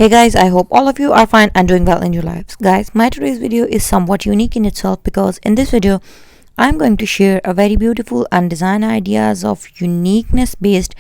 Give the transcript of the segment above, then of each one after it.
Hey guys, I hope all of you are fine and doing well in your lives. Guys, my today's video is somewhat unique in itself because in this video, I'm going to share a very beautiful and design ideas of uniqueness based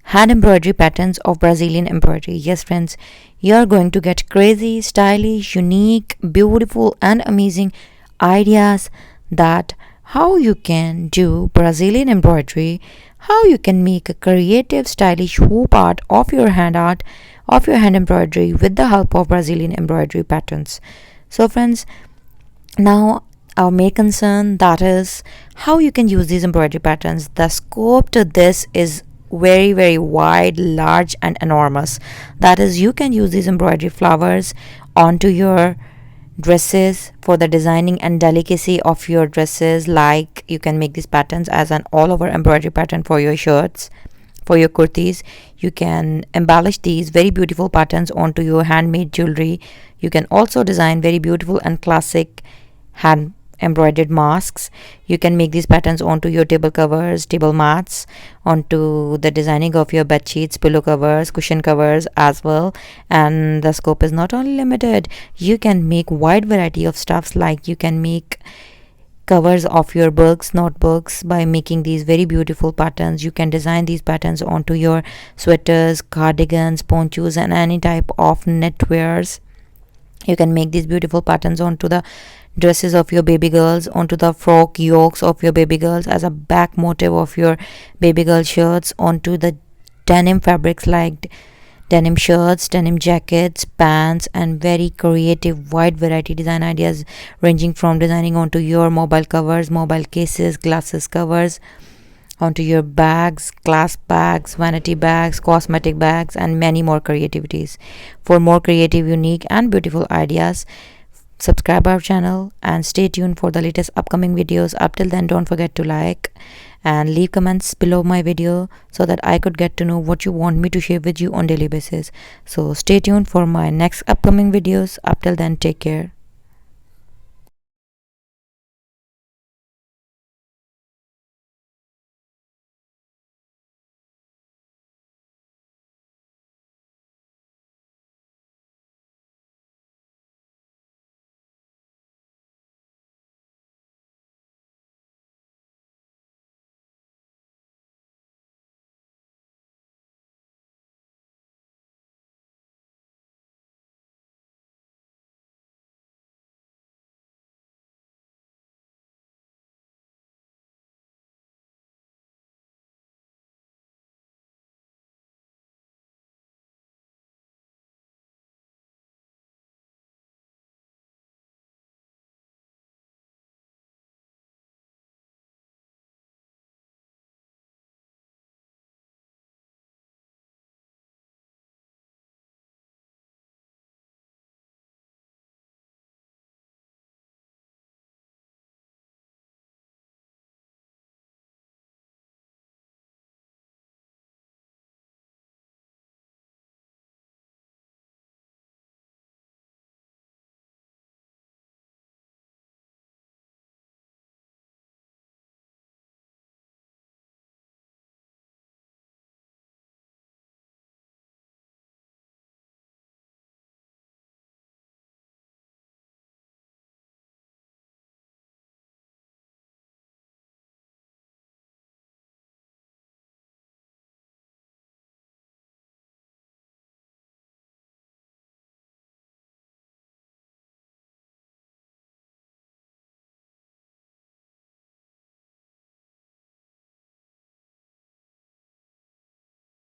hand embroidery patterns of Brazilian embroidery. Yes friends, you are going to get crazy, stylish, unique, beautiful and amazing ideas that how you can do Brazilian embroidery, how you can make a creative, stylish hoop art of your hand art, of your hand embroidery with the help of Brazilian embroidery patterns. So, friends, now our main concern that is how you can use these embroidery patterns. The scope to this is very wide, large, and enormous. That is, you can use these embroidery flowers onto your dresses for the designing and delicacy of your dresses. Like you can make these patterns as an all over embroidery pattern for your shirts, for your kurtis. You can embellish these very beautiful patterns onto your handmade jewelry. You can also design very beautiful and classic hand embroidered masks. You can make these patterns onto your table covers, table mats, onto the designing of your bed sheets, pillow covers, cushion covers as well. And the scope is not only limited, you can make wide variety of stuffs. Like you can make covers of your books, notebooks by making these very beautiful patterns. You can design these patterns onto your sweaters, cardigans, ponchos, and any type of knitwears. You can make these beautiful patterns onto the dresses of your baby girls, onto the frock yokes of your baby girls as a back motif of your baby girl shirts, onto the denim fabrics like denim shirts, denim jackets, pants, and very creative wide variety design ideas ranging from designing onto your mobile covers, mobile cases, glasses covers, onto your bags, clasp bags, vanity bags, cosmetic bags, and many more creativities. For more creative, unique, and beautiful ideas, subscribe our channel and stay tuned for the latest upcoming videos. Up till then, don't forget to like and leave comments below my video so that I could get to know what you want me to share with you on daily basis. So stay tuned for my next upcoming videos. Up till then, take care.